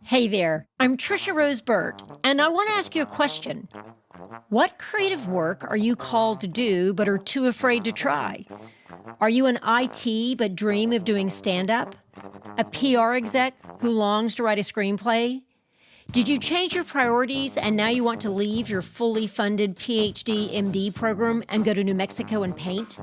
Hey there, I'm Tricia Rose Burt, and I want to ask you a question. What creative work are you called to do but are too afraid to try? Are you an IT but dream of doing stand-up? A PR exec who longs to write a screenplay? Did you change your priorities and now you want to leave your fully funded PhD MD program and go to New Mexico and paint?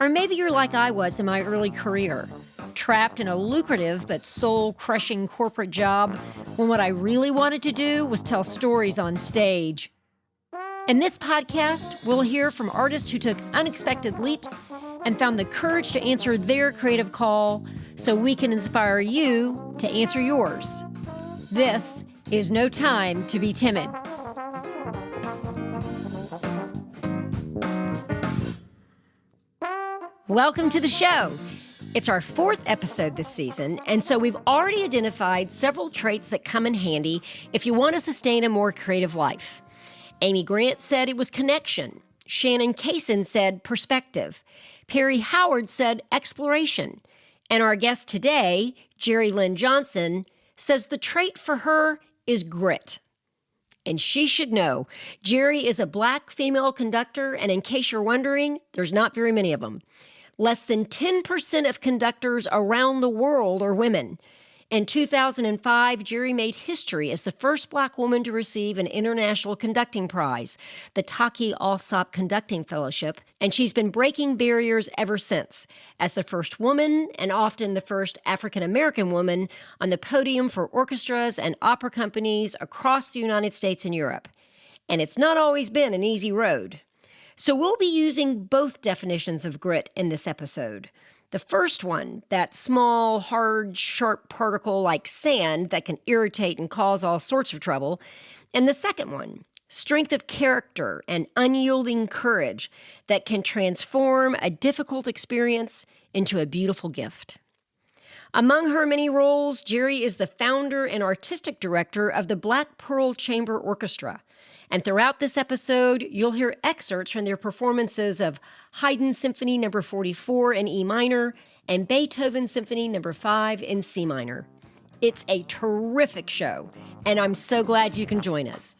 Or maybe you're like I was in my early career, trapped in a lucrative but soul-crushing corporate job when what I really wanted to do was tell stories on stage. In this podcast, we'll hear from artists who took unexpected leaps and found the courage to answer their creative call so we can inspire you to answer yours. This is No Time to Be Timid. Welcome to the show. It's our fourth episode this season, and so we've already identified several traits that come in handy if you want to sustain a more creative life. Amy Grant said it was connection. Shannon Kaysen said perspective. Perry Howard said exploration. And our guest today, Jeri Lynne Johnson, says the trait for her is grit. And she should know, Jeri is a Black female conductor, and in case you're wondering, there's not very many of them. Less than 10% of conductors around the world are women. In 2005, Jeri made history as the first Black woman to receive an International Conducting Prize, the Taki Alsop Conducting Fellowship, and she's been breaking barriers ever since, as the first woman and often the first African-American woman on the podium for orchestras and opera companies across the United States and Europe. And it's not always been an easy road. So we'll be using both definitions of grit in this episode. The first one, that small, hard, sharp particle like sand that can irritate and cause all sorts of trouble. And the second one, strength of character and unyielding courage that can transform a difficult experience into a beautiful gift. Among her many roles, Jeri is the founder and artistic director of the Black Pearl Chamber Orchestra. And throughout this episode, you'll hear excerpts from their performances of Haydn Symphony No. 44 in E minor and Beethoven Symphony No. 5 in C minor. It's a terrific show, and I'm so glad you can join us.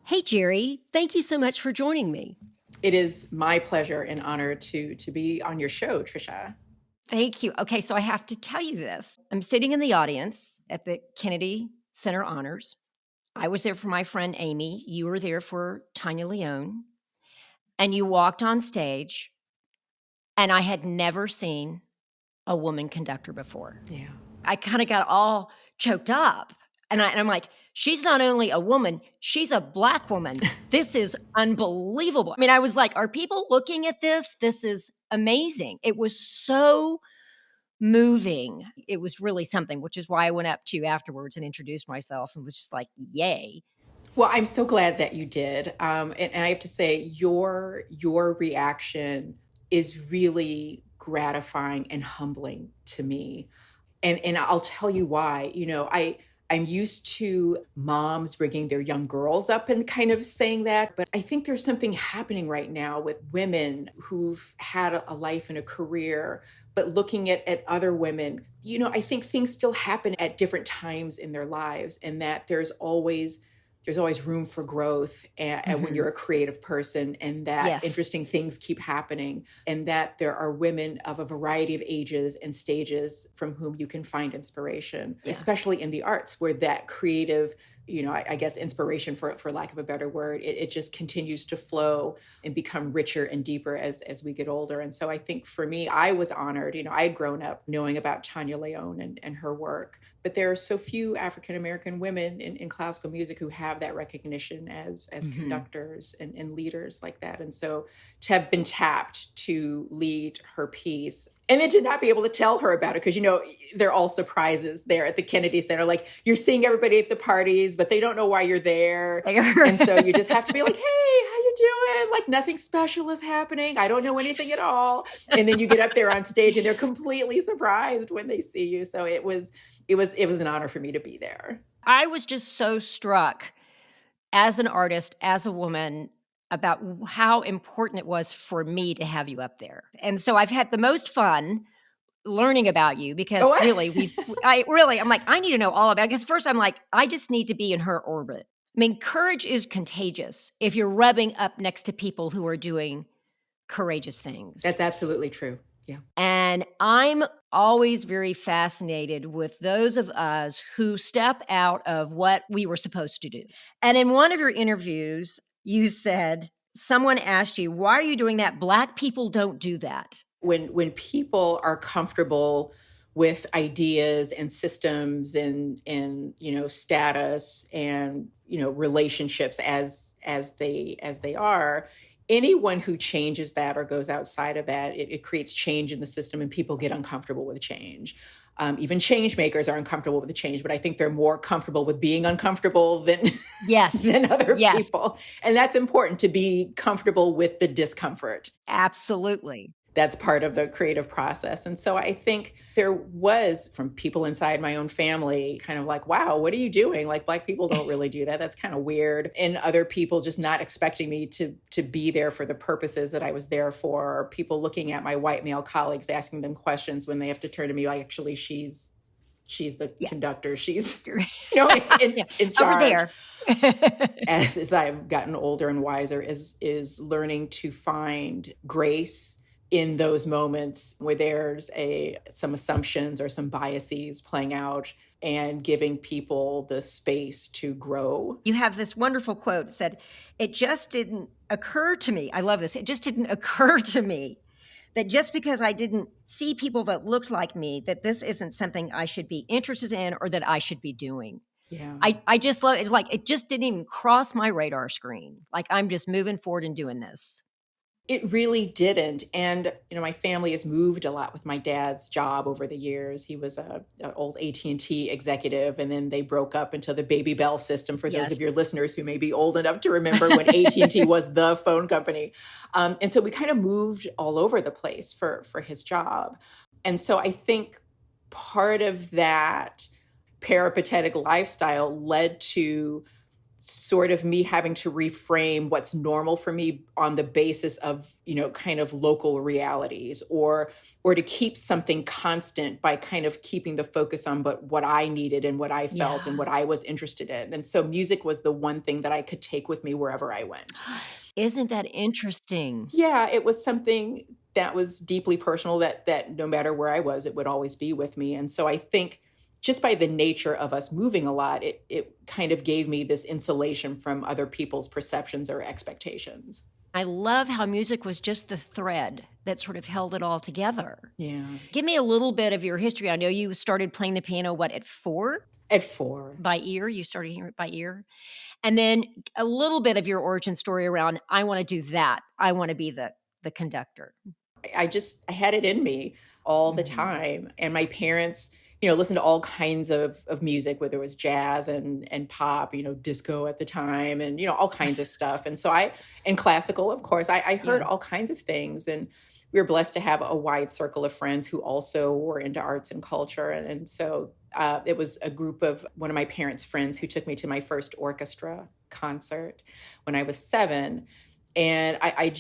Hey, Jeri, thank you so much for joining me. It is my pleasure and honor to be on your show, Tricia. Thank you. Okay, so I have to tell you this. I'm sitting in the audience at the Kennedy Center Honors. I was there for my friend Amy. You were there for Tanya Leone. And you walked on stage, and I had never seen a woman conductor before. Yeah. I kind of got all choked up. And I'm like, she's not only a woman, she's a Black woman. This is unbelievable. I mean, I was like, are people looking at this? This is amazing. It was so moving. It was really something, which is why I went up to you afterwards and introduced myself and was just like, yay. Well, I'm so glad that you did. And I have to say, your reaction is really gratifying and humbling to me. And I'll tell you why. You know, I'm used to moms bringing their young girls up and kind of saying that. But I think there's something happening right now with women who've had a life and a career, but looking at other women, you know, I think things still happen at different times in their lives, and that there's always room for growth and when you're a creative person, and that interesting things keep happening, and that there are women of a variety of ages and stages from whom you can find inspiration, especially in the arts, where that creative, you know, I guess inspiration, for lack of a better word, it just continues to flow and become richer and deeper as we get older. And so I think for me, I was honored. You know, I had grown up knowing about Tanya Leone and her work, but there are so few African-American women in classical music who have that recognition as conductors and leaders like that. And so to have been tapped to lead her piece, and then to not be able to tell her about it, because, you know, they're all surprises there at the Kennedy Center. Like, you're seeing everybody at the parties, but they don't know why you're there. And so you just have to be like, hey, how you doing? Like, nothing special is happening. I don't know anything at all. And then you get up there on stage and they're completely surprised when they see you. So it was an honor for me to be there. I was just so struck as an artist, as a woman, about how important it was for me to have you up there. And so I've had the most fun learning about you because really, I'm like, I need to know all about it. Because first I'm like, I just need to be in her orbit. I mean, courage is contagious if you're rubbing up next to people who are doing courageous things. That's absolutely true. Yeah. And I'm always very fascinated with those of us who step out of what we were supposed to do. And in one of your interviews, you said, someone asked you, why are you doing that? Black people don't do that. When people are comfortable with ideas and systems and status and relationships as they are, anyone who changes that or goes outside of that, it creates change in the system, and people get uncomfortable with change. Even change makers are uncomfortable with the change, but I think they're more comfortable with being uncomfortable than than other people. And that's important, to be comfortable with the discomfort. Absolutely. That's part of the creative process. And so I think there was, from people inside my own family, kind of like, wow, what are you doing? Like, Black people don't really do that. That's kind of weird. And other people just not expecting me to be there for the purposes that I was there for. Or people looking at my white male colleagues, asking them questions when they have to turn to me, like, actually, she's the conductor. She's, in charge. Over there. as I've gotten older and wiser, is learning to find grace in those moments where there's some assumptions or some biases playing out, and giving people the space to grow. You have this wonderful quote that said, it just didn't occur to me. I love this. It just didn't occur to me that just because I didn't see people that looked like me, that this isn't something I should be interested in or that I should be doing. Yeah. I just love it. It's like, it just didn't even cross my radar screen. Like, I'm just moving forward and doing this. It really didn't. And, my family has moved a lot with my dad's job over the years. He was an old AT&T executive, and then they broke up into the Baby Bell system, for those of your listeners who may be old enough to remember when AT&T was the phone company. And so we kind of moved all over the place for his job. And so I think part of that peripatetic lifestyle led to sort of me having to reframe what's normal for me on the basis of, kind of local realities, or to keep something constant by kind of keeping the focus on what I needed and what I felt and what I was interested in. And so music was the one thing that I could take with me wherever I went. Isn't that interesting? Yeah, it was something that was deeply personal, that no matter where I was, it would always be with me. And so I think just by the nature of us moving a lot, it kind of gave me this insulation from other people's perceptions or expectations. I love how music was just the thread that sort of held it all together. Yeah. Give me a little bit of your history. I know you started playing the piano, at 4? At 4. By ear? You started hearing it by ear? And then a little bit of your origin story around, I want to do that. I want to be the conductor. I had it in me all the time. And my parents, listened to all kinds of music, whether it was jazz and pop, disco at the time, and, all kinds of stuff. And so and classical, of course, I heard all kinds of things. And we were blessed to have a wide circle of friends who also were into arts and culture. And so it was a group of one of my parents' friends who took me to my first orchestra concert when I was 7. And I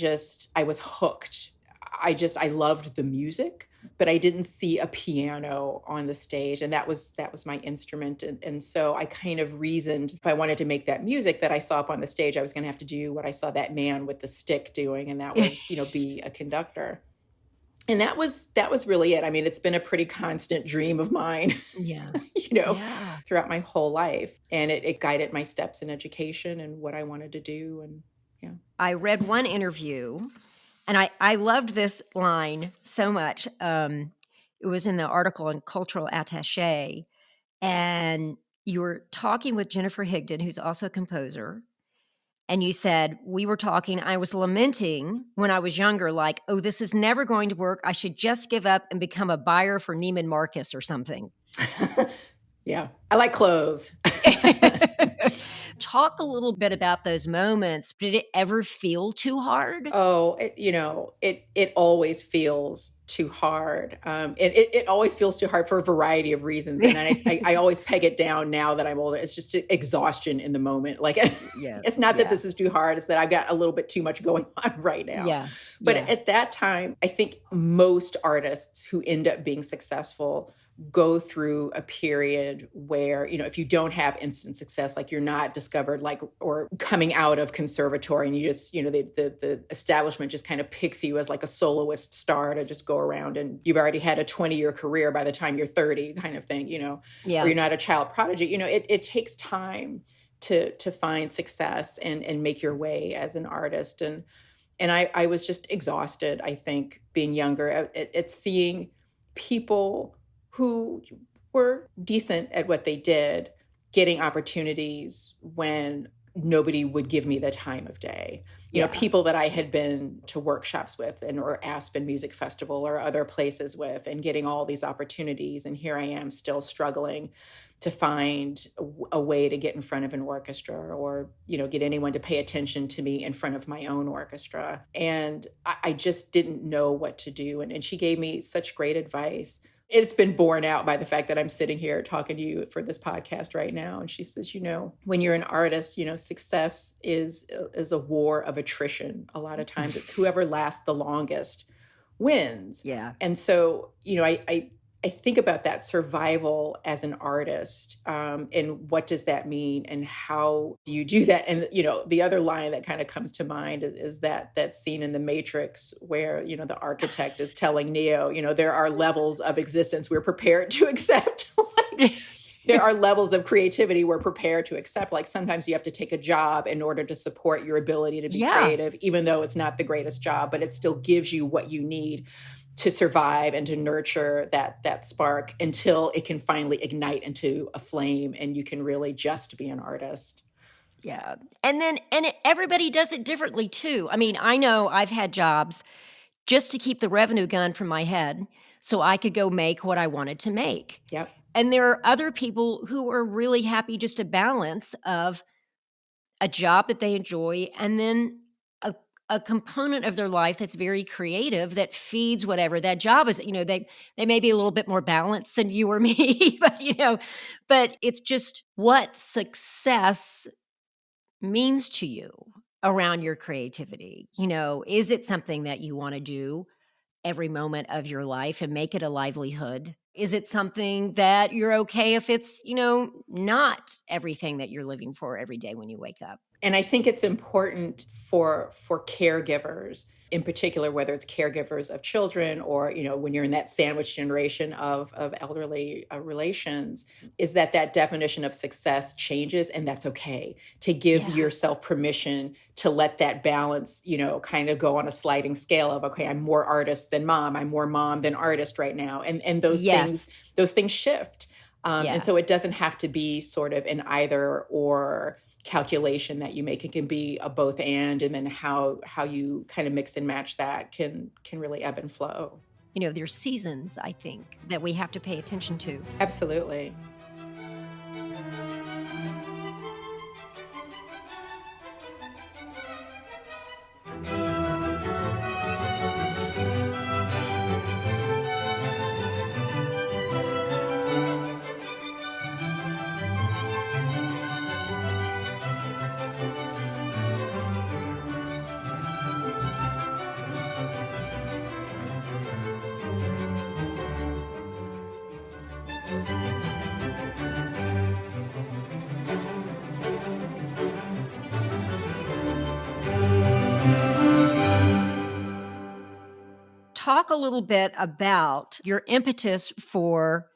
was hooked. I loved the music, but I didn't see a piano on the stage. And that was my instrument. And so I kind of reasoned, if I wanted to make that music that I saw up on the stage, I was going to have to do what I saw that man with the stick doing. And that was, be a conductor. And that was really it. I mean, it's been a pretty constant dream of mine, throughout my whole life. And it guided my steps in education and what I wanted to do. And I read one interview, and I loved this line so much. It was in the article in Cultural Attaché, and you were talking with Jennifer Higdon, who's also a composer, and you said, we were talking, I was lamenting when I was younger, like, oh, this is never going to work. I should just give up and become a buyer for Neiman Marcus or something. Yeah. I like clothes. Talk a little bit about those moments. Did it ever feel too hard? Oh, it always feels too hard. It always feels too hard for a variety of reasons. And I always peg it down now that I'm older. It's just exhaustion in the moment. Like, Yeah. it's not that this is too hard. It's that I've got a little bit too much going on right now. Yeah. But at that time, I think most artists who end up being successful go through a period where, if you don't have instant success, like you're not discovered, like, or coming out of conservatory and you just, the establishment just kind of picks you as like a soloist star to just go around, and you've already had a 20-year career by the time you're 30 kind of thing, or you're not a child prodigy. It takes time to find success and make your way as an artist. And I was just exhausted, I think, being younger at seeing people who were decent at what they did, getting opportunities when nobody would give me the time of day. People that I had been to workshops with or Aspen Music Festival or other places with, and getting all these opportunities. And here I am still struggling to find a way to get in front of an orchestra or, get anyone to pay attention to me in front of my own orchestra. And I just didn't know what to do. And she gave me such great advice. It's been borne out by the fact that I'm sitting here talking to you for this podcast right now. And she says, when you're an artist, success is a war of attrition. A lot of times it's whoever lasts the longest wins. Yeah. And so, I think about that survival as an artist, and what does that mean and how do you do that? And, the other line that kind of comes to mind is that scene in The Matrix where, the architect is telling Neo, there are levels of existence we're prepared to accept. There are levels of creativity we're prepared to accept. Like sometimes you have to take a job in order to support your ability to be creative, even though it's not the greatest job, but it still gives you what you need to survive and to nurture that spark until it can finally ignite into a flame and you can really just be an artist. Yeah. And everybody does it differently too. I mean, I know I've had jobs just to keep the revenue gun from my head so I could go make what I wanted to make. Yep. And there are other people who are really happy just a balance of a job that they enjoy and then a component of their life that's very creative that feeds whatever that job is. They may be a little bit more balanced than you or me, but it's just what success means to you around your creativity. Is it something that you want to do every moment of your life and make it a livelihood? Is it something that you're okay if it's, not everything that you're living for every day when you wake up? And I think it's important for caregivers in particular, whether it's caregivers of children or, when you're in that sandwich generation of elderly relations, is that definition of success changes, and that's okay. To give yourself permission to let that balance, kind of go on a sliding scale of, okay, I'm more artist than mom, I'm more mom than artist right now. And those things shift. And so it doesn't have to be sort of an either or calculation that you make. It can be a both and then how you kind of mix and match that can really ebb and flow. There's seasons, I think, that we have to pay attention to. Absolutely. Talk a little bit about your impetus for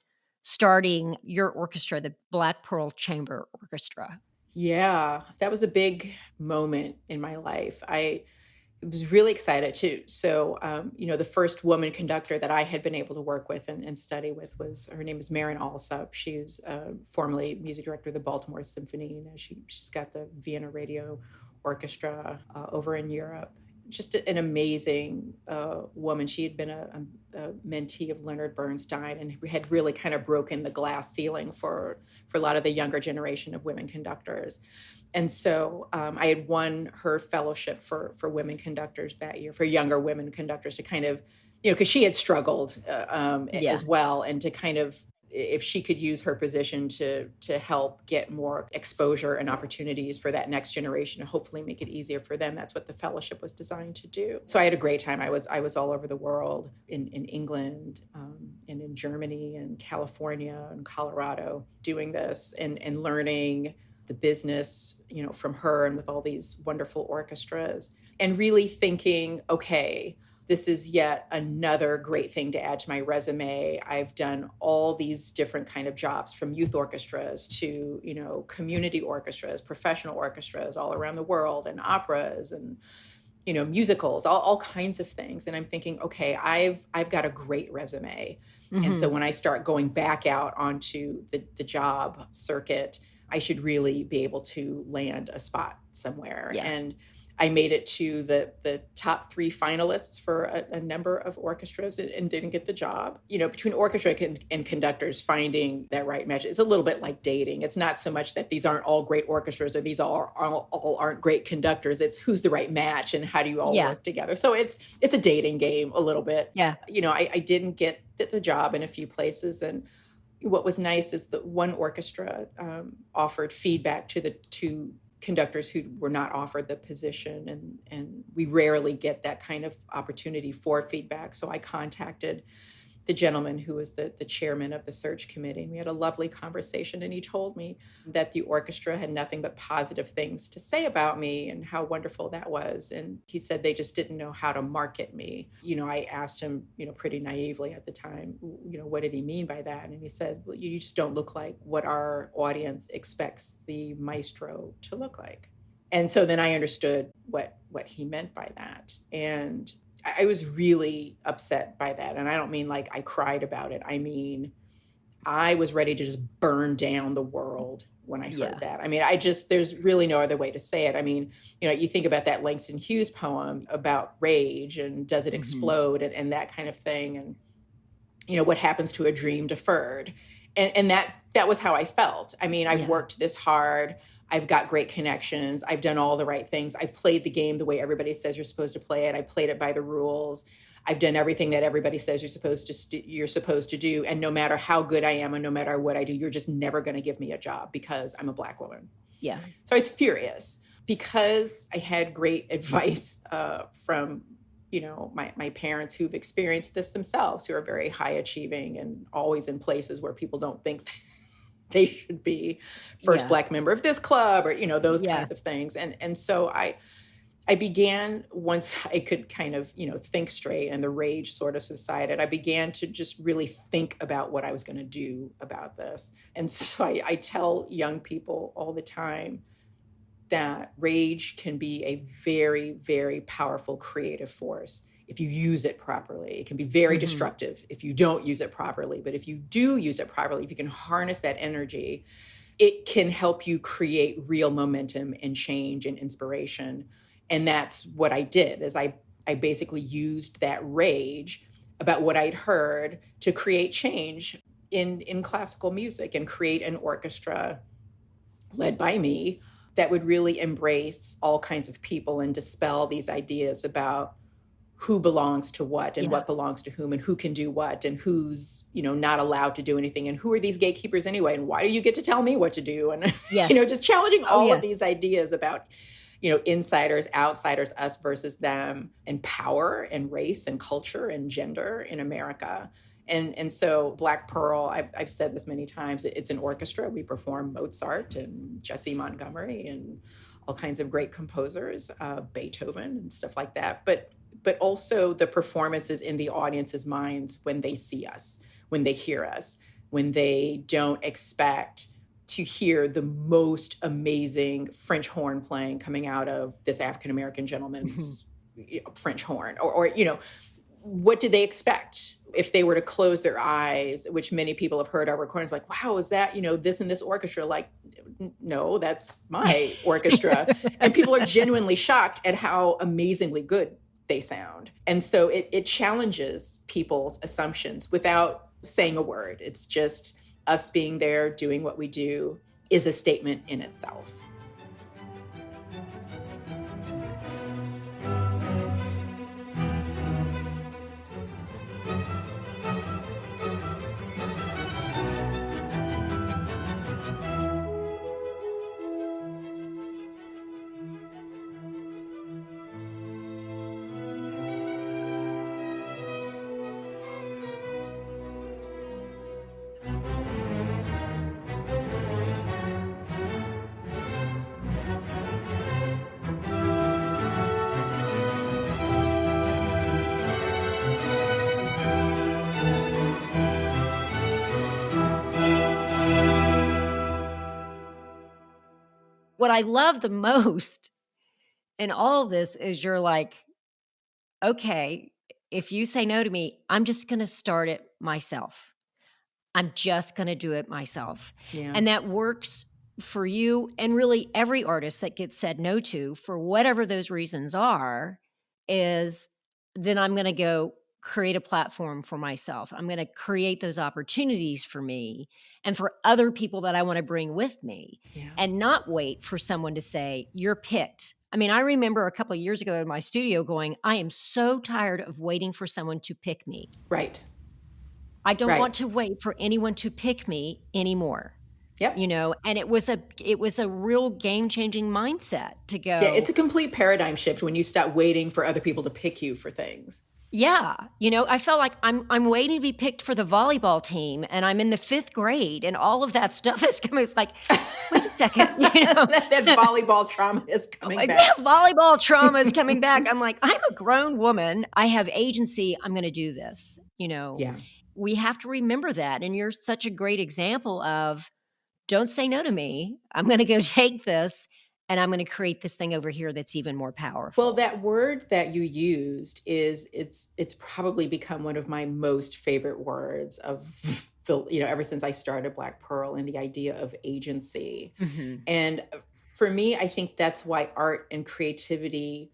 starting your orchestra, the Black Pearl Chamber Orchestra. Yeah, that was a big moment in my life. I was really excited too. So, the first woman conductor that I had been able to work with and study with her name is Marin Alsop. She was formerly music director of the Baltimore Symphony. She's got the Vienna Radio Orchestra over in Europe. just an amazing woman. She had been a mentee of Leonard Bernstein and had really kind of broken the glass ceiling for a lot of the younger generation of women conductors. And so I had won her fellowship for women conductors that year, for younger women conductors, to kind of, because she had struggled as well, and to kind of, if she could use her position to help get more exposure and opportunities for that next generation and hopefully make it easier for them. That's what the fellowship was designed to do. So I had a great time. I was all over the world, in England, and in Germany and California and Colorado, doing this and learning the business, from her and with all these wonderful orchestras, and really thinking, okay, this is yet another great thing to add to my resume. I've done all these different kind of jobs, from youth orchestras to, community orchestras, professional orchestras all around the world, and operas and, musicals, all kinds of things. And I'm thinking, okay, I've got a great resume. Mm-hmm. And so when I start going back out onto the job circuit, I should really be able to land a spot somewhere. Yeah. And I made it to the top 3 finalists for a number of orchestras and didn't get the job. Between orchestra and conductors, finding that right match is a little bit like dating. It's not so much that these aren't all great orchestras or these all aren't great conductors. It's who's the right match and how do you all work together. So it's a dating game a little bit. Yeah. I didn't get the job in a few places, and what was nice is that one orchestra offered feedback to the 2 conductors who were not offered the position, and we rarely get that kind of opportunity for feedback. So I contacted the gentleman who was the chairman of the search committee, and we had a lovely conversation, and he told me that the orchestra had nothing but positive things to say about me and how wonderful that was. And he said they just didn't know how to market me. I asked him, pretty naively at the time, what did he mean by that? And he said, well, you just don't look like what our audience expects the maestro to look like. And so then I understood what he meant by that. And I was really upset by that. And I don't mean like I cried about it. I mean, I was ready to just burn down the world when I heard that. I mean, there's really no other way to say it. I mean, you think about that Langston Hughes poem about rage and does it explode and that kind of thing. And, what happens to a dream deferred. And that was how I felt. I mean, I've worked this hard. I've got great connections. I've done all the right things. I've played the game the way everybody says you're supposed to play it. I played it by the rules. I've done everything that everybody says you're supposed to do. And no matter how good I am and no matter what I do, you're just never going to give me a job because I'm a Black woman. Yeah. So I was furious because I had great advice from, my parents who've experienced this themselves, who are very high achieving and always in places where people don't think they should be first Black member of this club or, those kinds of things. And so I began, once I could kind of, think straight and the rage sort of subsided, I began to just really think about what I was going to do about this. And so I tell young people all the time that rage can be a very, very powerful creative force if you use it properly. It can be very destructive if you don't use it properly. But if you do use it properly, if you can harness that energy, it can help you create real momentum and change and inspiration. And that's what I did, is I basically used that rage about what I'd heard to create change in classical music and create an orchestra led by me that would really embrace all kinds of people and dispel these ideas about who belongs to what and what belongs to whom and who can do what and who's, not allowed to do anything and who are these gatekeepers anyway and why do you get to tell me what to do? And, just challenging all of these ideas about, insiders, outsiders, us versus them, and power and race and culture and gender in America. And so Black Pearl, I've said this many times, it's an orchestra. We perform Mozart and Jessie Montgomery and all kinds of great composers, Beethoven and stuff like that. But also the performances in the audience's minds when they see us, when they hear us, when they don't expect to hear the most amazing French horn playing coming out of this African-American gentleman's French horn, or what did they expect if they were to close their eyes, which many people have heard our recordings like, wow, is that, this and this orchestra? Like, no, that's my orchestra. And people are genuinely shocked at how amazingly good they sound. And so it challenges people's assumptions without saying a word. It's just us being there, doing what we do is a statement in itself. What I love the most in all of this is you're like, okay, if you say no to me, I'm just going to start it myself. I'm just going to do it myself. Yeah. And that works for you and really every artist that gets said no to for whatever those reasons are, is then I'm going to go create a platform for myself. I'm going to create those opportunities for me and for other people that I want to bring with me, and not wait for someone to say, you're picked. I mean, I remember a couple of years ago in my studio going, I am so tired of waiting for someone to pick me. Right. I don't want to wait for anyone to pick me anymore. Yep. And it was a real game-changing mindset to go. Yeah, it's a complete paradigm shift when you stop waiting for other people to pick you for things. Yeah. I felt like I'm waiting to be picked for the volleyball team and I'm in the 5th grade and all of that stuff is coming. It's like, wait a second. that volleyball trauma is coming back. That volleyball trauma is coming back. I'm like, I'm a grown woman. I have agency. I'm going to do this. Yeah. We have to remember that. And you're such a great example of, don't say no to me. I'm going to go take this and I'm going to create this thing over here that's even more powerful. Well, that word that you used it's probably become one of my most favorite words of ever since I started Black Pearl, and the idea of agency. Mm-hmm. And for me, I think that's why art and creativity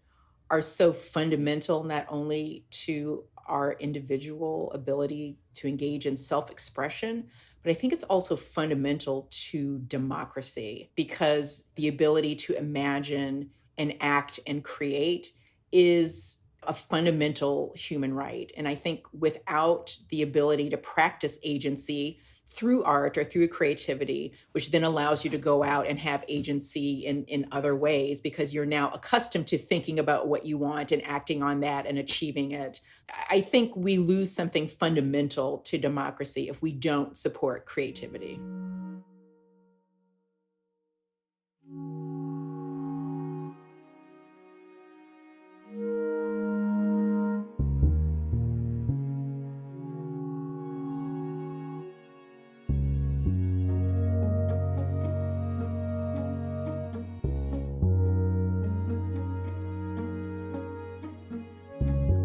are so fundamental, not only to our individual ability to engage in self-expression, but I think it's also fundamental to democracy, because the ability to imagine and act and create is a fundamental human right. And I think without the ability to practice agency through art or through creativity, which then allows you to go out and have agency in other ways, because you're now accustomed to thinking about what you want and acting on that and achieving it. I think we lose something fundamental to democracy if we don't support creativity.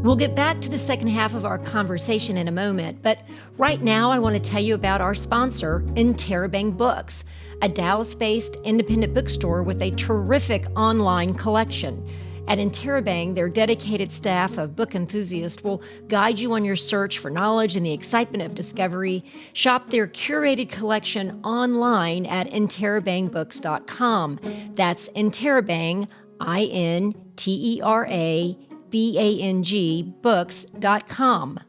We'll get back to the second half of our conversation in a moment, but right now I want to tell you about our sponsor, Interabang Books, a Dallas-based independent bookstore with a terrific online collection. At Interabang, their dedicated staff of book enthusiasts will guide you on your search for knowledge and the excitement of discovery. Shop their curated collection online at interabangbooks.com. That's Interabang, INTERABANG books.com.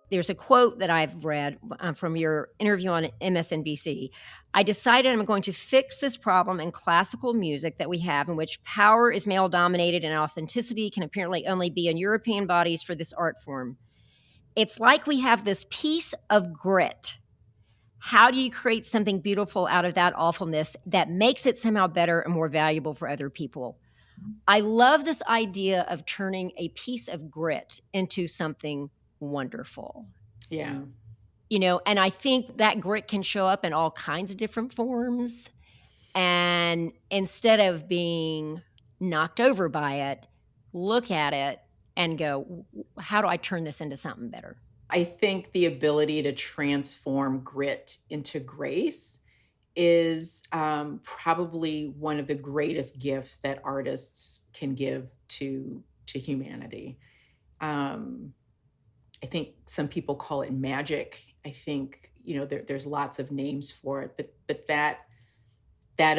There's a quote that I've read from your interview on MSNBC. I decided I'm going to fix this problem in classical music that we have, in which power is male dominated and authenticity can apparently only be in European bodies for this art form. It's like we have this piece of grit. How do you create something beautiful out of that awfulness that makes it somehow better and more valuable for other people? I love this idea of turning a piece of grit into something wonderful. Yeah. And I think that grit can show up in all kinds of different forms. And instead of being knocked over by it, look at it and go, how do I turn this into something better? I think the ability to transform grit into grace is probably one of the greatest gifts that artists can give to humanity. I think some people call it magic. I think there's lots of names for it, but that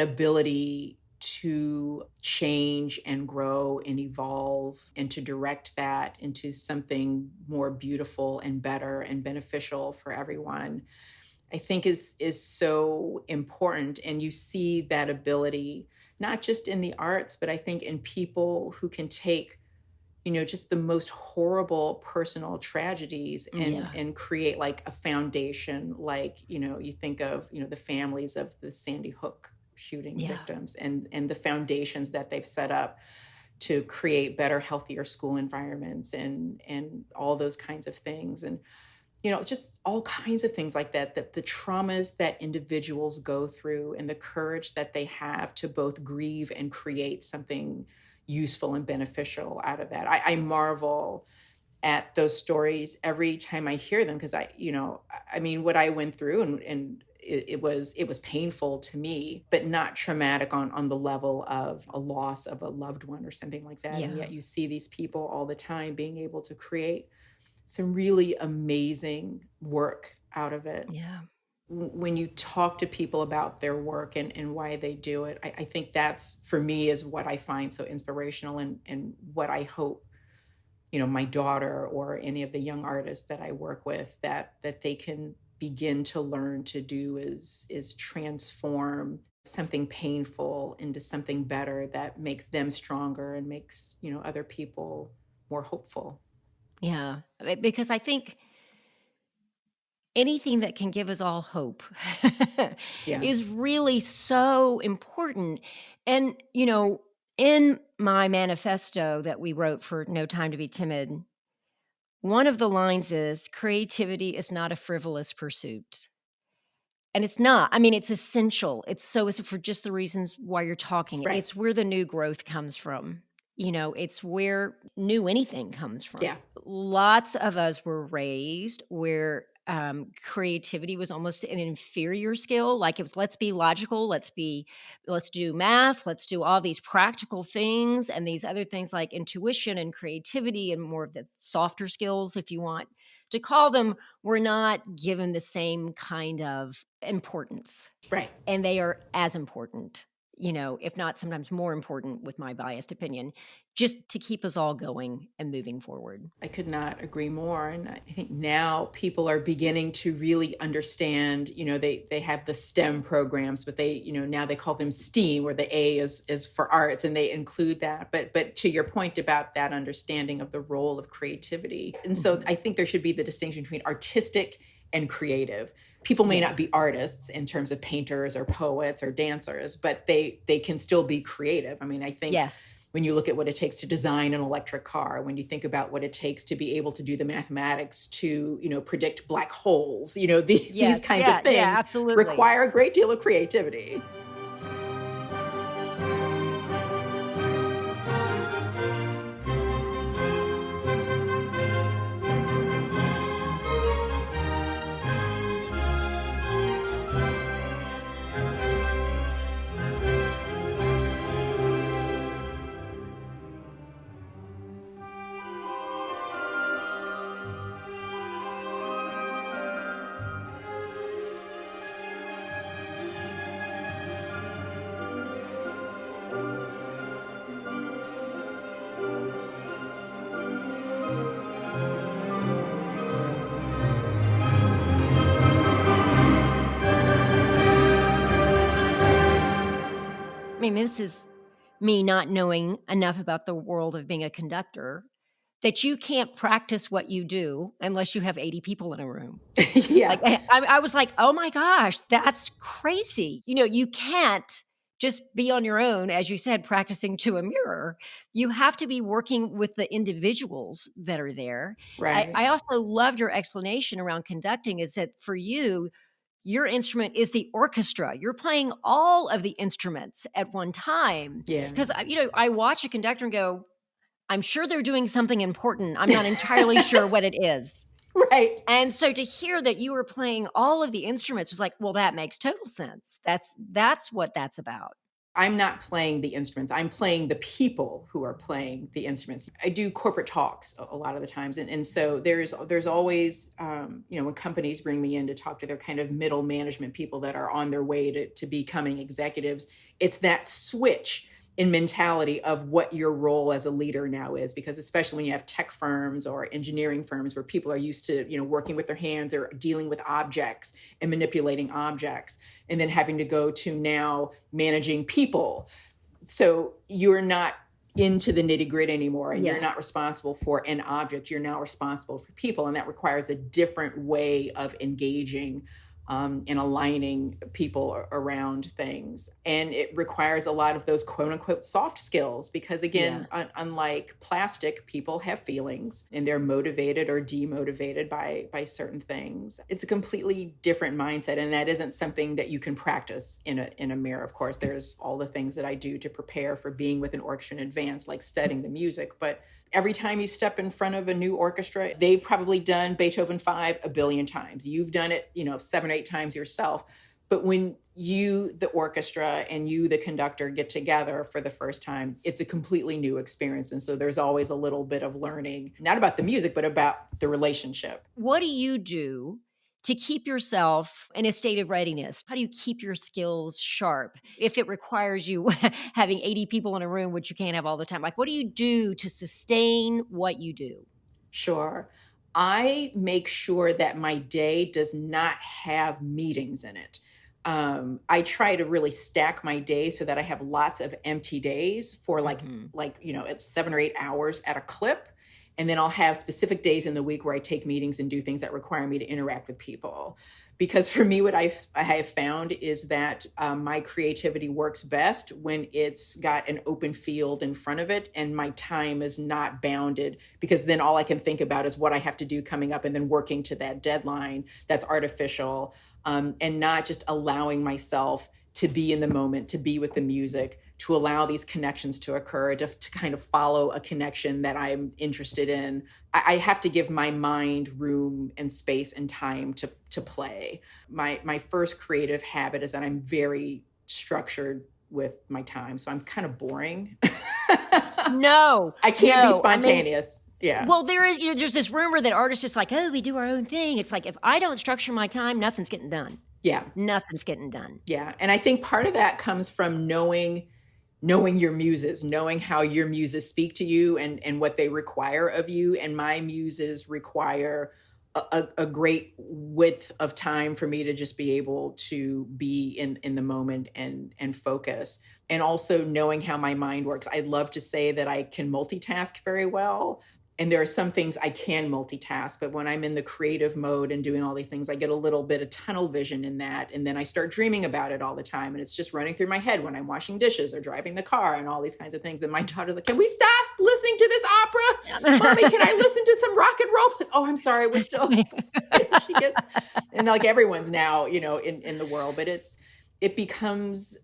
ability to change and grow and evolve and to direct that into something more beautiful and better and beneficial for everyone, I think is so important. And you see that ability not just in the arts, but I think in people who can take just the most horrible personal tragedies and create like a foundation, like you think of the families of the Sandy Hook shooting victims and the foundations that they've set up to create better, healthier school environments and all those kinds of things. And just all kinds of things like that the traumas that individuals go through and the courage that they have to both grieve and create something useful and beneficial out of that. I marvel at those stories every time I hear them, because what I went through and it was painful to me, but not traumatic on the level of a loss of a loved one or something like that. Yeah. And yet you see these people all the time being able to create some really amazing work out of it. Yeah. When you talk to people about their work and why they do it, I think that's, for me, is what I find so inspirational and what I hope, my daughter or any of the young artists that I work with, that they can begin to learn to do is transform something painful into something better that makes them stronger and makes, other people more hopeful. Yeah, because I think anything that can give us all hope is really so important. And, in my manifesto that we wrote for No Time to Be Timid, one of the lines is, creativity is not a frivolous pursuit. And it's not. I mean, it's essential. It's for just the reasons why you're talking. Right. It's where the new growth comes from. It's where new anything comes from. Yeah. Lots of us were raised where creativity was almost an inferior skill. Like, it was, let's be logical, let's do math, let's do all these practical things, and these other things like intuition and creativity and more of the softer skills, if you want to call them, were not given the same kind of importance. Right. And they are as important, if not sometimes more important, with my biased opinion, just to keep us all going and moving forward. I could not agree more. And I think now people are beginning to really understand, they have the STEM programs, but they, now they call them STEAM, where the A is for arts, and they include that. But to your point about that understanding of the role of creativity. And so I think there should be the distinction between artistic and creative. People may not be artists in terms of painters or poets or dancers, but they can still be creative. I mean, I think when you look at what it takes to design an electric car, when you think about what it takes to be able to do the mathematics to, predict black holes, these kinds of things require a great deal of creativity. I mean, this is me not knowing enough about the world of being a conductor, that you can't practice what you do unless you have 80 people in a room. Yeah. Like I was like, oh my gosh, that's crazy. You can't just be on your own, as you said, practicing to a mirror. You have to be working with the individuals that are there. Right. I also loved your explanation around conducting is that for you, your instrument is the orchestra. You're playing all of the instruments at one time. Yeah. Because, I watch a conductor and go, I'm sure they're doing something important. I'm not entirely sure what it is. Right. And so to hear that you were playing all of the instruments was like, well, that makes total sense. That's what that's about. I'm not playing the instruments. I'm playing the people who are playing the instruments. I do corporate talks a lot of the times. And so there's always, when companies bring me in to talk to their kind of middle management people that are on their way to becoming executives, it's that switch in mentality of what your role as a leader now is, because especially when you have tech firms or engineering firms where people are used to, working with their hands or dealing with objects and manipulating objects, and then having to go to now managing people. So you're not into the nitty gritty anymore, and you're not responsible for an object. You're now responsible for people. And that requires a different way of engaging and aligning people around things. And it requires a lot of those quote unquote soft skills, because again, unlike plastic, people have feelings and they're motivated or demotivated by certain things. It's a completely different mindset. And that isn't something that you can practice in a mirror. Of course, there's all the things that I do to prepare for being with an orchestra in advance, like studying the music. But every time you step in front of a new orchestra, they've probably done Beethoven 5 a billion times. You've done it, 7 or 8 times yourself. But when you, the orchestra, and you, the conductor, get together for the first time, it's a completely new experience. And so there's always a little bit of learning, not about the music, but about the relationship. What do you do to keep yourself in a state of readiness? How do you keep your skills sharp if it requires you having 80 people in a room, which you can't have all the time? Like, what do you do to sustain what you do? Sure. I make sure that my day does not have meetings in it. I try to really stack my day so that I have lots of empty days for it's 7 or 8 hours at a clip. And then I'll have specific days in the week where I take meetings and do things that require me to interact with people. Because for me, what I have found is that my creativity works best when it's got an open field in front of it and my time is not bounded, because then all I can think about is what I have to do coming up and then working to that deadline that's artificial, and not just allowing myself to be in the moment, to be with the music, to allow these connections to occur, to kind of follow a connection that I'm interested in. I have to give my mind room and space and time to play. My first creative habit is that I'm very structured with my time. So I'm kind of boring. No. I can't be spontaneous. Yeah. Well, there's this rumor that artists just like, we do our own thing. It's like, if I don't structure my time, nothing's getting done. Yeah. Nothing's getting done. Yeah. And I think part of that comes from knowing your muses, knowing how your muses speak to you and what they require of you. And my muses require a great width of time for me to just be able to be in the moment and focus. And also knowing how my mind works. I'd love to say that I can multitask very well. And there are some things I can multitask, but when I'm in the creative mode and doing all these things, I get a little bit of tunnel vision in that. And then I start dreaming about it all the time. And it's just running through my head when I'm washing dishes or driving the car and all these kinds of things. And my daughter's like, can we stop listening to this opera? Mommy, can I listen to some rock and roll? Oh, I'm sorry. We're still, she gets, and like everyone's now, in the world, but it becomes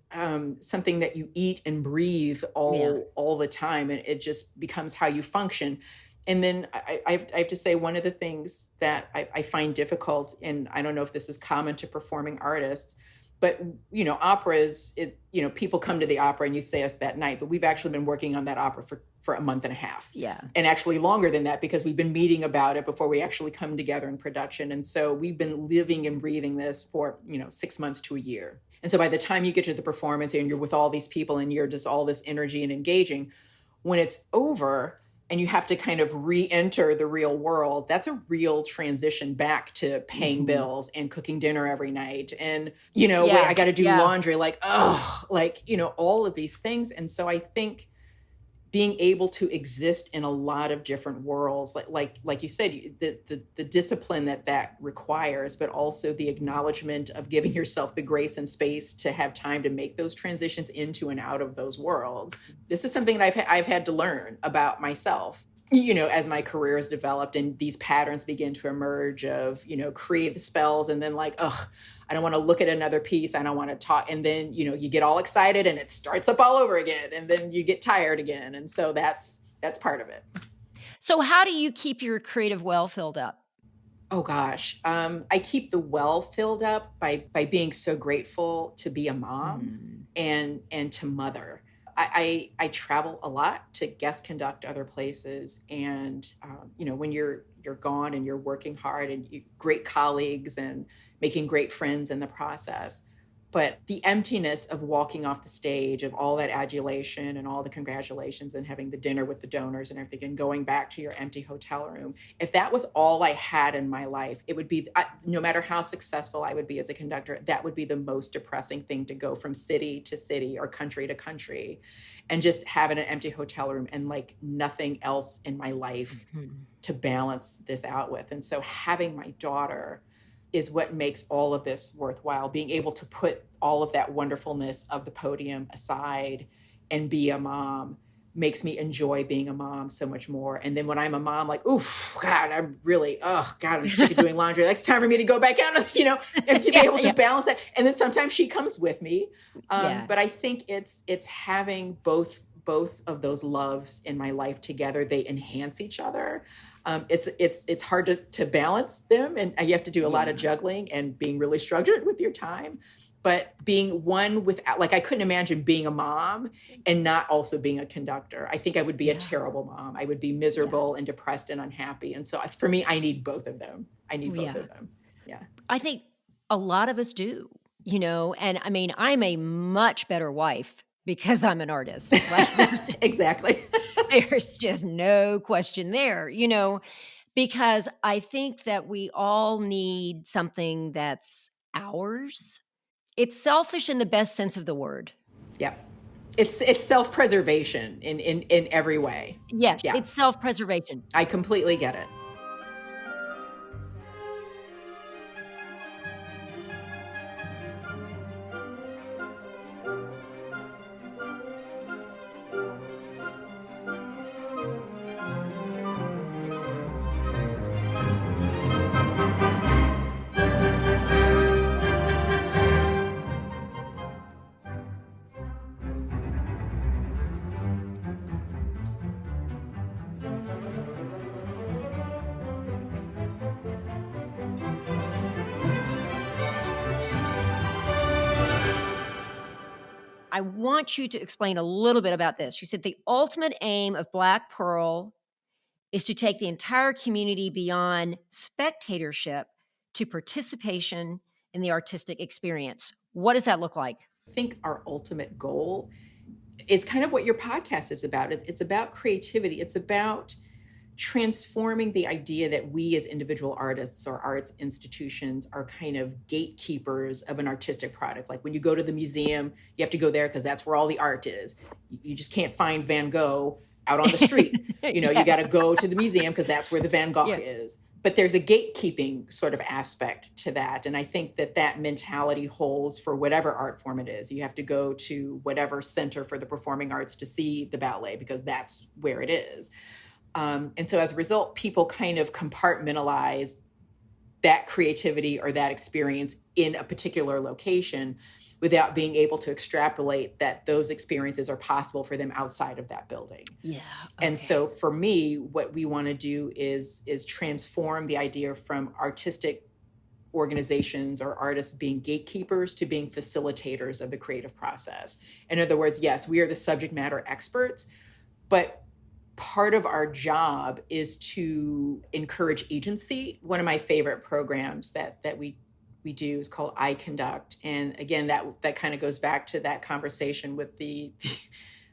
something that you eat and breathe all the time. And it just becomes how you function. And then I have to say, one of the things that I find difficult, and I don't know if this is common to performing artists, but, opera is people come to the opera and you say us that night, but we've actually been working on that opera for a month and a half. Yeah. And actually longer than that, because we've been meeting about it before we actually come together in production. And so we've been living and breathing this for, 6 months to a year. And so by the time you get to the performance and you're with all these people and you're just all this energy and engaging, when it's over, and you have to kind of re-enter the real world, that's a real transition back to paying bills and cooking dinner every night. And, wait, I got to do laundry, all of these things. And so I think being able to exist in a lot of different worlds, like you said, the discipline that requires, but also the acknowledgement of giving yourself the grace and space to have time to make those transitions into and out of those worlds. This is something that I've had to learn about myself, as my career has developed and these patterns begin to emerge of, creative spells, and then like, I don't want to look at another piece. I don't want to talk. And then, you get all excited and it starts up all over again. And then you get tired again. And so that's part of it. So how do you keep your creative well filled up? Oh, gosh. I keep the well filled up by being so grateful to be a mom and to mother. I travel a lot to guest conduct other places. And, when you're gone and you're working hard and great colleagues and making great friends in the process. But the emptiness of walking off the stage, of all that adulation and all the congratulations and having the dinner with the donors and everything, and going back to your empty hotel room, if that was all I had in my life, it would be, no matter how successful I would be as a conductor, that would be the most depressing thing, to go from city to city or country to country and just having an empty hotel room and like nothing else in my life to balance this out with. And so having my daughter is what makes all of this worthwhile. Being able to put all of that wonderfulness of the podium aside and be a mom makes me enjoy being a mom so much more. And then when I'm a mom, like, oof, God, I'm sick of doing laundry. It's time for me to go back out, and to be able to balance that. And then sometimes she comes with me. But I think it's having both of those loves in my life together. They enhance each other. It's hard to balance them, and you have to do a lot of juggling and being really structured with your time. But being one without, like, I couldn't imagine being a mom and not also being a conductor. I think I would be a terrible mom. I would be miserable and depressed and unhappy. And so for me, I need both of them. I need both of them. Yeah. I think a lot of us do, and I mean, I'm a much better wife because I'm an artist. Exactly. There's just no question there, because I think that we all need something that's ours. It's selfish in the best sense of the word. Yeah. It's self-preservation in every way. Yes, it's self-preservation. I completely get it. I want you to explain a little bit about this. You said the ultimate aim of Black Pearl is to take the entire community beyond spectatorship to participation in the artistic experience. What does that look like? I think our ultimate goal is kind of what your podcast is about. It's about creativity. It's about transforming the idea that we as individual artists or arts institutions are kind of gatekeepers of an artistic product. Like when you go to the museum, you have to go there because that's where all the art is. You just can't find Van Gogh out on the street. You got to go to the museum because that's where the Van Gogh is. But there's a gatekeeping sort of aspect to that. And I think that mentality holds for whatever art form it is. You have to go to whatever center for the performing arts to see the ballet because that's where it is. And so as a result, people kind of compartmentalize that creativity or that experience in a particular location without being able to extrapolate that those experiences are possible for them outside of that building. Yeah. Okay. And so for me, what we want to do is transform the idea from artistic organizations or artists being gatekeepers to being facilitators of the creative process. In other words, yes, we are the subject matter experts, but part of our job is to encourage agency. One of my favorite programs that we do is called I Conduct. And again, that kind of goes back to that conversation with the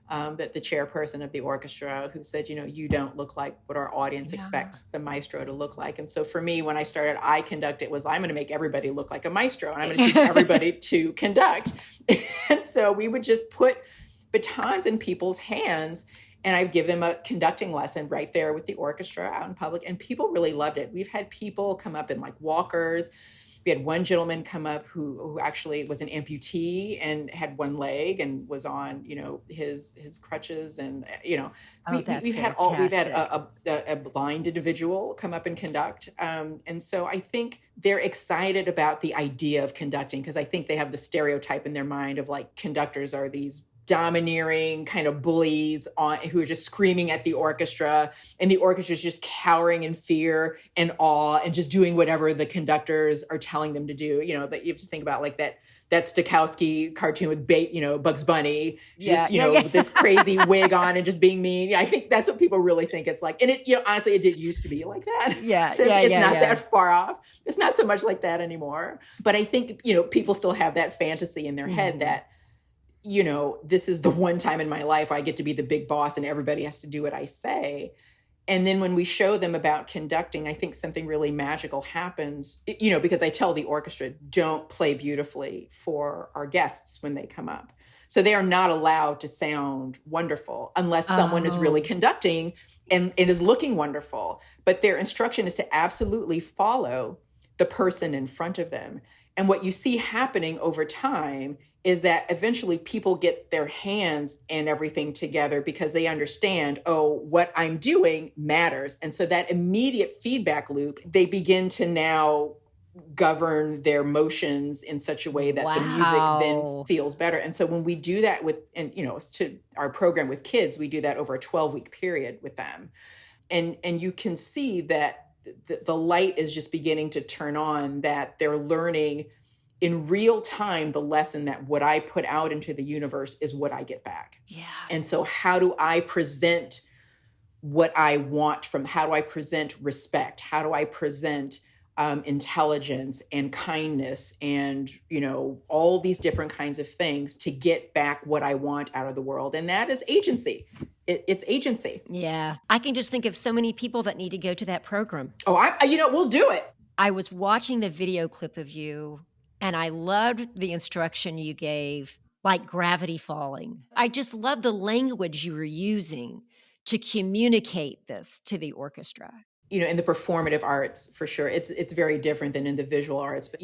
chairperson of the orchestra who said, you don't look like what our audience expects the maestro to look like. And so for me, when I started I Conduct, it was, I'm going to make everybody look like a maestro and I'm going to teach everybody to conduct. And so we would just put batons in people's hands And I give them a conducting lesson right there with the orchestra out in public. And people really loved it. We've had people come up in like walkers. We had one gentleman come up who actually was an amputee and had one leg and was on, his crutches. And, we've had a blind individual come up and conduct. And so I think they're excited about the idea of conducting, because I think they have the stereotype in their mind of like conductors are these domineering kind of bullies who are just screaming at the orchestra, and the orchestra is just cowering in fear and awe and just doing whatever the conductors are telling them to do. That you have to think about like that Stokowski cartoon with Bugs Bunny, with this crazy wig on and just being mean. I think that's what people really think it's like. And it, honestly, it did used to be like that. It's not that far off. It's not so much like that anymore. But I think, people still have that fantasy in their head that, this is the one time in my life I get to be the big boss and everybody has to do what I say. And then when we show them about conducting, I think something really magical happens, because I tell the orchestra, don't play beautifully for our guests when they come up. So they are not allowed to sound wonderful unless someone is really conducting and it is looking wonderful. But their instruction is to absolutely follow the person in front of them. And what you see happening over time is that eventually people get their hands and everything together because they understand, what I'm doing matters. And so that immediate feedback loop, they begin to now govern their motions in such a way that the music then feels better. And so when we do that to our program with kids, we do that over a 12-week period with them. And you can see that the light is just beginning to turn on, that they're learning in real time the lesson that what I put out into the universe is what I get back. Yeah. And so how do I present what I want how do I present respect? How do I present intelligence and kindness and, all these different kinds of things to get back what I want out of the world? And that is agency. It's agency. Yeah. I can just think of so many people that need to go to that program. We'll do it. I was watching the video clip of you, and I loved the instruction you gave, like gravity falling. I just love the language you were using to communicate this to the orchestra. In the performative arts, for sure, it's very different than in the visual arts. But,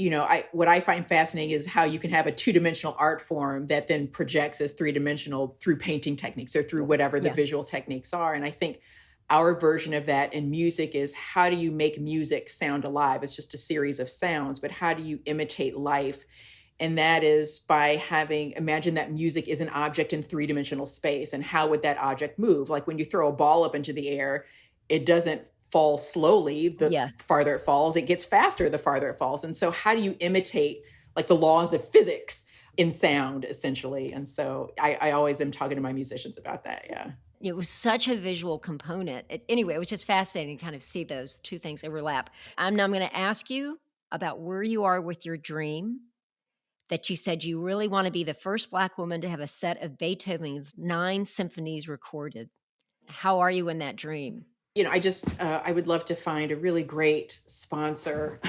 what I find fascinating is how you can have a two-dimensional art form that then projects as three-dimensional through painting techniques or through whatever the visual techniques are. And I think our version of that in music is, how do you make music sound alive? It's just a series of sounds, but how do you imitate life? And that is by imagine that music is an object in three-dimensional space. And how would that object move? Like when you throw a ball up into the air, it doesn't fall slowly the farther it falls. It gets faster the farther it falls. And so how do you imitate like the laws of physics in sound, essentially? And so I always am talking to my musicians about that. Yeah. It was such a visual component. Anyway, it was just fascinating to kind of see those two things overlap. I'm going to ask you about where you are with your dream, that you said you really want to be the first Black woman to have a set of Beethoven's 9 symphonies recorded. How are you in that dream? I would love to find a really great sponsor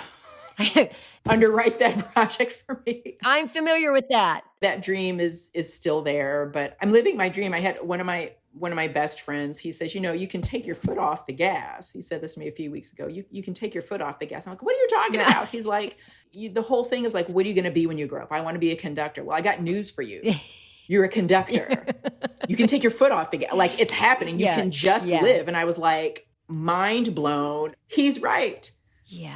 underwrite that project for me. I'm familiar with that. That dream is still there, but I'm living my dream. I had one of my best friends. He says, you can take your foot off the gas. He said this to me a few weeks ago. You can take your foot off the gas. I'm like, what are you talking about? He's like, the whole thing is like, what are you going to be when you grow up? I want to be a conductor. Well, I got news for you. You're a conductor. You can take your foot off the gas. Like, it's happening. You can just live. And I was like, mind blown. He's right. Yeah.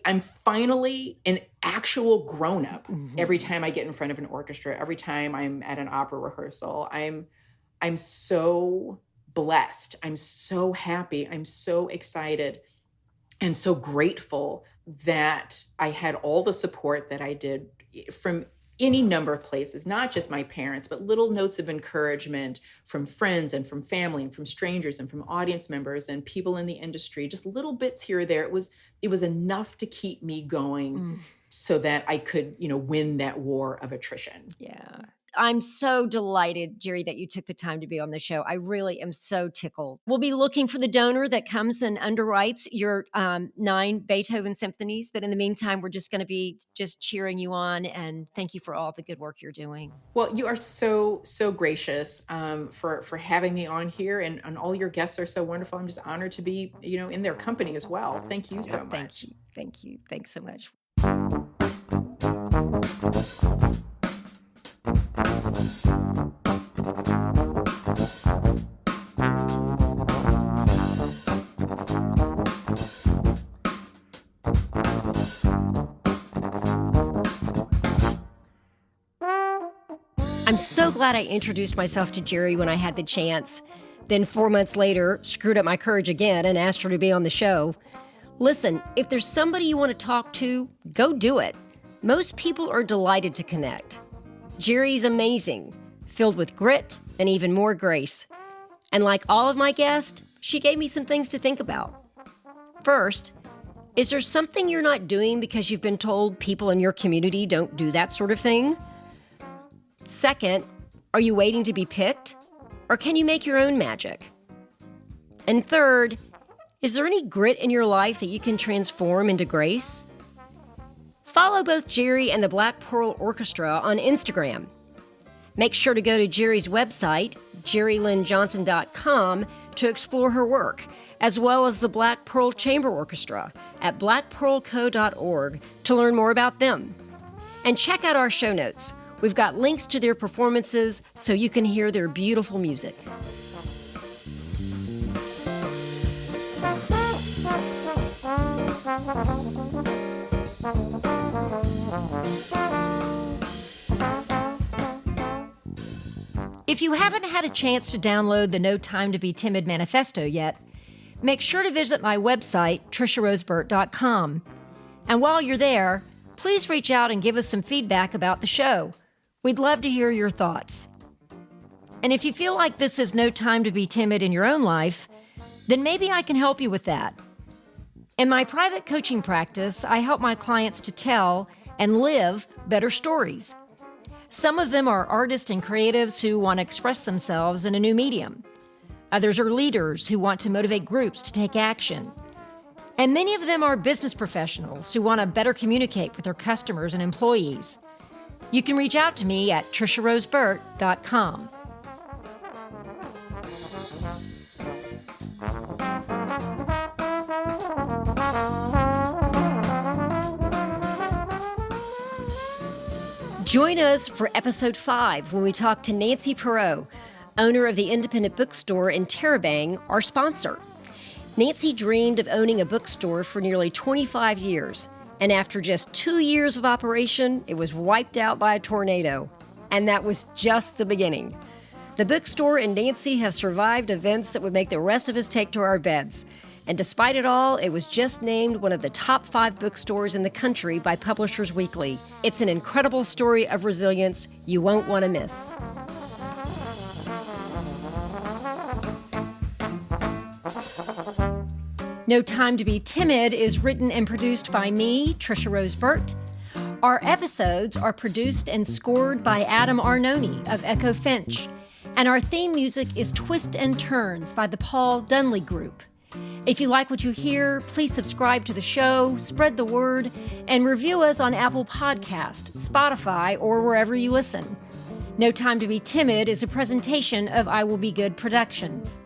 I'm finally an actual grown-up every time I get in front of an orchestra, every time I'm at an opera rehearsal. I'm so blessed. I'm so happy. I'm so excited and so grateful that I had all the support that I did from any number of places, not just my parents, but little notes of encouragement from friends and from family and from strangers and from audience members and people in the industry, just little bits here or there. It was enough to keep me going so that I could, win that war of attrition. Yeah. I'm so delighted, Jeri, that you took the time to be on the show. I really am so tickled. We'll be looking for the donor that comes and underwrites your 9 Beethoven symphonies. But in the meantime, we're just going to be just cheering you on. And thank you for all the good work you're doing. Well, you are so gracious for having me on here, and all your guests are so wonderful. I'm just honored to be, in their company as well. Thank you so much. Thank you. Thanks so much. I'm so glad I introduced myself to Jeri when I had the chance. Then 4 months later, screwed up my courage again and asked her to be on the show. Listen, if there's somebody you want to talk to, go do it. Most people are delighted to connect. Jeri's amazing, filled with grit and even more grace. And like all of my guests, she gave me some things to think about. First, is there something you're not doing because you've been told people in your community don't do that sort of thing? Second, are you waiting to be picked? Or can you make your own magic? And third, is there any grit in your life that you can transform into grace? Follow both Jeri and the Black Pearl Orchestra on Instagram. Make sure to go to Jeri's website, JeriLynneJohnson.com, to explore her work, as well as the Black Pearl Chamber Orchestra at blackpearlco.org to learn more about them. And check out our show notes. We've got links to their performances so you can hear their beautiful music. If you haven't had a chance to download the No Time to Be Timid manifesto yet, make sure to visit my website, TriciaRoseBurt.com. And while you're there, please reach out and give us some feedback about the show. We'd love to hear your thoughts. And if you feel like this is no time to be timid in your own life, then maybe I can help you with that. In my private coaching practice, I help my clients to tell and live better stories. Some of them are artists and creatives who want to express themselves in a new medium. Others are leaders who want to motivate groups to take action. And many of them are business professionals who want to better communicate with their customers and employees. You can reach out to me at TriciaRoseBurt.com. Join us for episode 5 when we talk to Nancy Perot, owner of the independent bookstore in Interabang, our sponsor. Nancy dreamed of owning a bookstore for nearly 25 years. And after just 2 years of operation, it was wiped out by a tornado. And that was just the beginning. The bookstore and Nancy have survived events that would make the rest of us take to our beds. And despite it all, it was just named one of the top 5 bookstores in the country by Publishers Weekly. It's an incredible story of resilience you won't want to miss. No Time to Be Timid is written and produced by me, Tricia Rose Burt. Our episodes are produced and scored by Adam Arnone of Echo Finch. And our theme music is Twist and Turns by the Paul Dunley Group. If you like what you hear, please subscribe to the show, spread the word, and review us on Apple Podcast, Spotify, or wherever you listen. No Time to Be Timid is a presentation of I Will Be Good Productions.